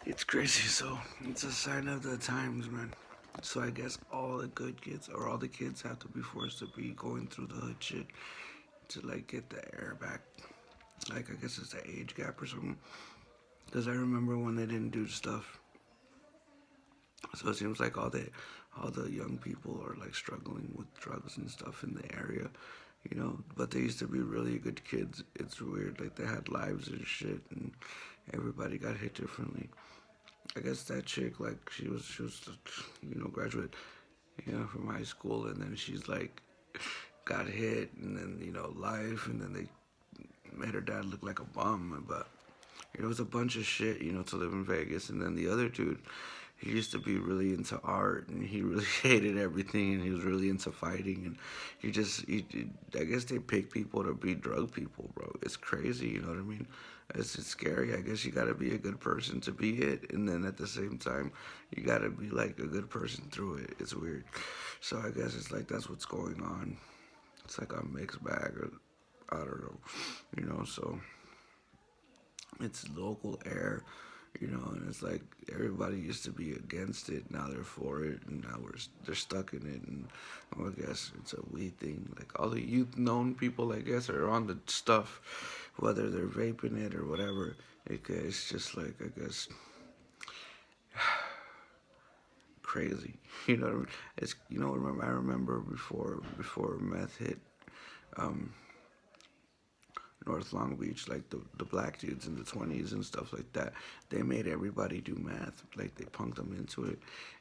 It's crazy. So it's a sign of the times, man. So I guess all the good kids or all the kids have to be forced to be going through the hood shit to like get the air back. Like I guess it's the age gap or something. Because I remember when they didn't do stuff. So it seems like all the young people are like struggling with drugs and stuff in the area, But they used to be really good kids. It's weird, like they had lives and shit, and everybody got hit differently. I guess that chick, like she was graduate, from high school, and then she's like got hit, and then life, and then they made her dad look like a bum, but it was a bunch of shit, to live in Vegas. And then the other dude, he used to be really into art, and he really hated everything, and he was really into fighting, and I guess they pick people to be drug people, bro. It's crazy, you know what I mean? It's scary. I guess you gotta be a good person to be it, and then at the same time, you gotta be like a good person through it. It's weird. So I guess it's like that's what's going on. It's like a mixed bag, or I don't know, so it's local air, and it's like everybody used to be against it. Now they're for it, and now they're stuck in it. And well, I guess it's a weed thing. Like all the youth known people, I guess, are on the stuff, whether they're vaping it or whatever. It's just like I guess crazy. You know what I mean? It's remember I remember before meth hit. Um, North Long Beach, like the black dudes in the 20s and stuff like that, they made everybody do math. Like they punked them into it,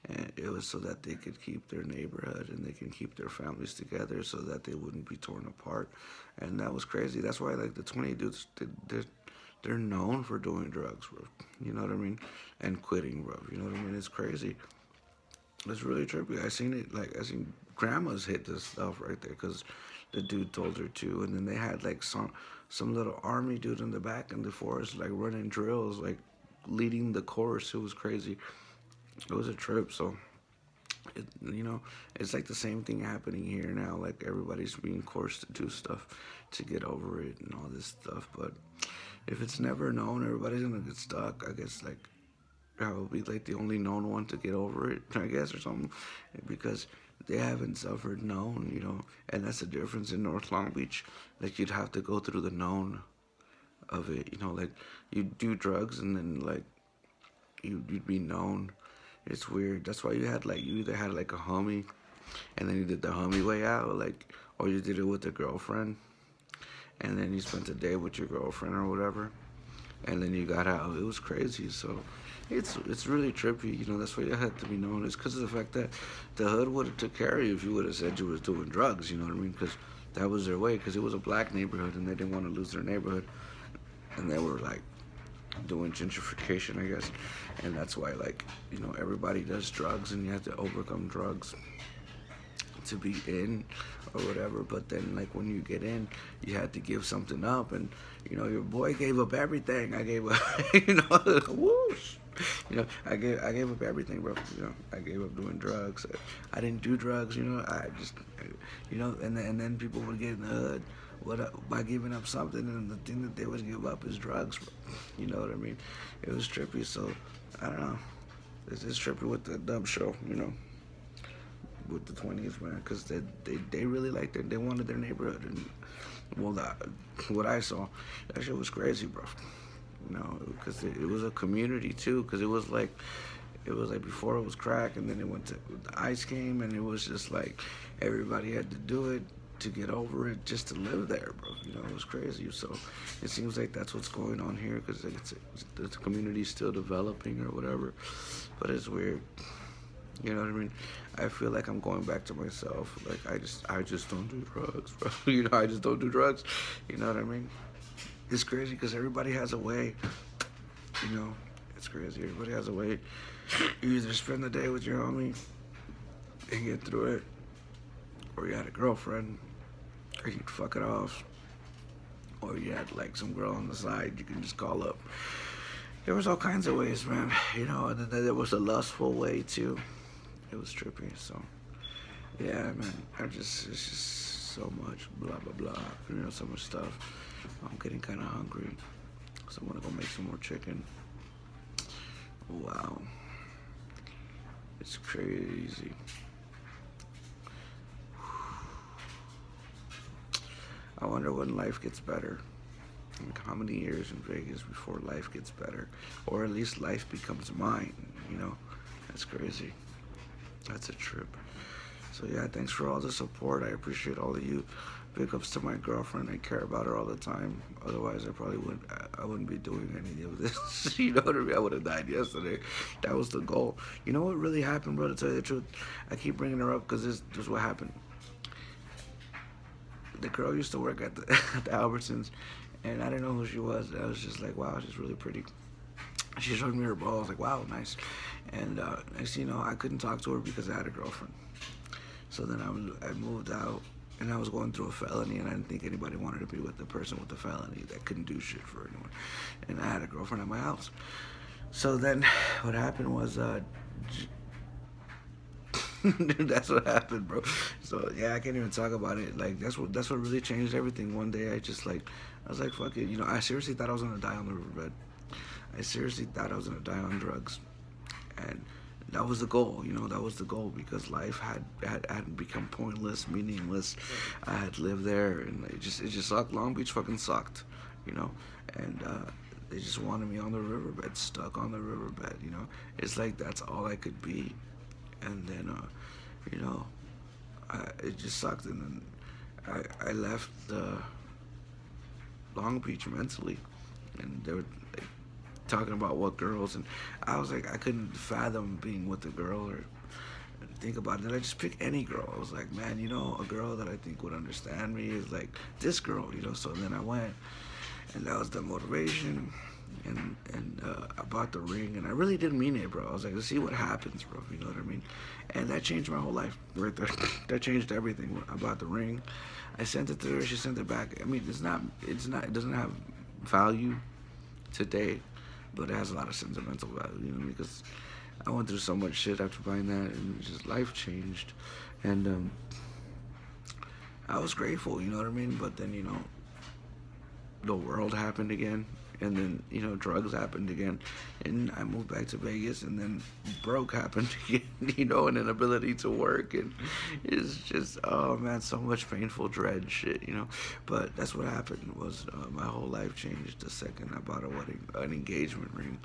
and it was so that they could keep their neighborhood and they can keep their families together, so that they wouldn't be torn apart. And that was crazy. That's why like the 20 dudes, they're known for doing drugs, bro. You know what I mean? And quitting, bro. You know what I mean? It's crazy. It's really trippy. I seen grandmas hit this stuff right there because the dude told her to, and then they had like some little army dude in the back in the forest like running drills, like leading the course. It was crazy. It was a trip. So it, it's like the same thing happening here now. Like everybody's being forced to do stuff to get over it and all this stuff. But if it's never known, everybody's gonna get stuck. I guess like I will be like the only known one to get over it, I guess, or something, because they haven't suffered known, and that's the difference in North Long Beach. Like you'd have to go through the known of it, like you do drugs and then like you'd be known. It's weird. That's why you either had like a homie, and then you did the homie way out, like, or you did it with a girlfriend, and then you spent a day with your girlfriend or whatever, and then you got out. It was crazy. So it's really trippy. That's why you had to be known. It's because of the fact that the hood would have took care of you if you would have said you was doing drugs. You know what I mean? Because that was their way. Because it was a black neighborhood and they didn't want to lose their neighborhood, and they were like doing gentrification, I guess. And that's why like everybody does drugs, and you have to overcome drugs to be in or whatever. But then like when you get in, you had to give something up, and your boy gave up everything. I gave up, whoosh. I gave up everything, bro. I gave up doing drugs. I didn't do drugs. I just, and then people would get in the hood by giving up something, and the thing that they would give up is drugs, bro. You know what I mean? It was trippy. So I don't know. It's trippy with the dub show, with the 20s, man, because they really liked it. They wanted their neighborhood, and well, what I saw, that shit was crazy, bro. Because it was a community too. Because it was like before it was crack, and then it went to the ice came, and it was just like everybody had to do it to get over it, just to live there, bro. It was crazy. So it seems like that's what's going on here, because the community's still developing or whatever. But it's weird. You know what I mean? I feel like I'm going back to myself. Like I just don't do drugs, bro. I just don't do drugs. You know what I mean? It's crazy because everybody has a way. You know, it's crazy. Everybody has a way. You either spend the day with your homie and get through it, or you had a girlfriend, or you'd fuck it off, or you had like some girl on the side you can just call up. There was all kinds of ways, man. And then there was a lustful way too. It was trippy. So yeah, man. It's just so much blah blah blah. So much stuff. I'm getting kind of hungry, so I'm gonna go make some more chicken. Wow, it's crazy. I wonder when life gets better. Like how many years in Vegas before life gets better, or at least life becomes mine. You know, that's crazy. That's a trip. So yeah, thanks for all the support. I appreciate all of you. Big ups to my girlfriend. I care about her all the time. Otherwise, I probably wouldn't. I wouldn't be doing any of this. You know what I mean? I would have died yesterday. That was the goal. You know what really happened, bro? To tell you the truth, I keep bringing her up because this is what happened. The girl used to work at the at the Albertsons, and I didn't know who she was. I was just like, wow, she's really pretty. She showed me her bra. I was like, wow, nice. And next thing you know, I couldn't talk to her because I had a girlfriend. So then I moved out, and I was going through a felony, and I didn't think anybody wanted to be with the person with the felony that couldn't do shit for anyone. And I had a girlfriend at my house. So then what happened was, that's what happened, bro. So yeah, I can't even talk about it. Like that's what really changed everything. One day I was like, fuck it. You know, I seriously thought I was gonna die on the riverbed. I seriously thought I was gonna die on drugs, and that was the goal. You know, that was the goal because life had become pointless, meaningless. I had lived there, and it just sucked. Long Beach fucking sucked, you know, and they just wanted me on the riverbed, stuck on the riverbed. You know, it's like that's all I could be, and then you know, it just sucked, and then I left Long Beach mentally, and they were like, talking about what girls, and I was like, I couldn't fathom being with a girl or think about it. Then I just pick any girl. I was like, man, you know, a girl that I think would understand me is like this girl, you know. So then I went, and that was the motivation. And I bought the ring, and I really didn't mean it, bro. I was like, let's see what happens, bro. You know what I mean? And that changed my whole life right there. That changed everything. I bought the ring. I sent it to her. She sent it back. I mean, it doesn't have value today, but it has a lot of sentimental value, you know, because I went through so much shit after buying that, and just life changed, and I was grateful, you know what I mean. But then, you know, the world happened again, and then, you know, drugs happened again, and I moved back to Vegas, and then broke happened again, you know, an inability to work, and it's just, oh man, so much painful dread shit, you know. But that's what happened was my whole life changed the second I bought an engagement ring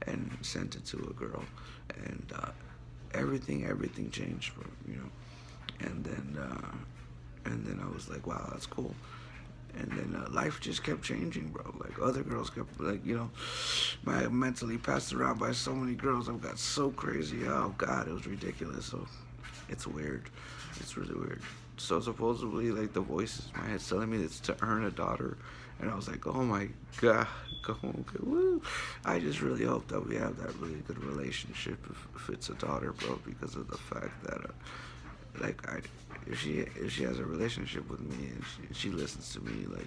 and sent it to a girl, and everything changed, bro, you know. And then I was like, wow, that's cool. And then life just kept changing, bro. Like other girls kept, like, you know, my mentally passed around by so many girls. I've got so crazy. Oh God, it was ridiculous. So it's weird. It's really weird. So supposedly, like the voices in my head telling me it's to earn a daughter, and I was like, oh my God, go on, woo. I just really hope that we have that really good relationship if it's a daughter, bro, because of the fact that like if she has a relationship with me and she listens to me, like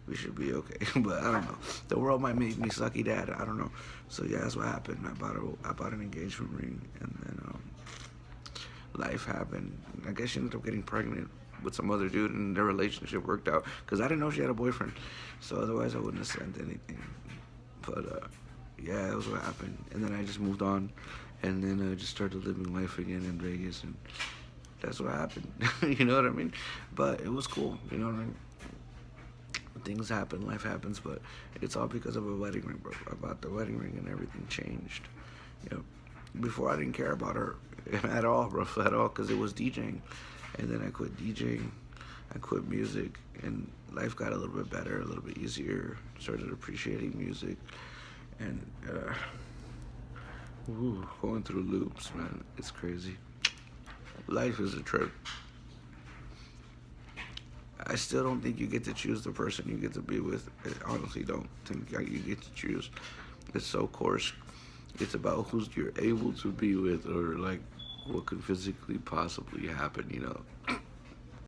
we should be okay. But I don't know. The world might make me sucky dad. I don't know. So yeah, that's what happened. I bought an engagement ring, and then life happened. I guess she ended up getting pregnant with some other dude, and their relationship worked out because I didn't know she had a boyfriend. So otherwise, I wouldn't have sent anything. But yeah, that was what happened. And then I just moved on, and then I just started living life again in Vegas, and that's what happened. You know what I mean? But it was cool. You know what I mean? Things happen, life happens, but it's all because of a wedding ring, bro. I bought the wedding ring and everything changed. You know, before I didn't care about her at all, bro, at all, because it was DJing. And then I quit DJing, I quit music, and life got a little bit better, a little bit easier. Started appreciating music, and going through loops, man. It's crazy. Life is a trip. I still don't think you get to choose the person you get to be with. I honestly don't think you get to choose. It's so coarse. It's about who you're able to be with, or like what could physically possibly happen, you know.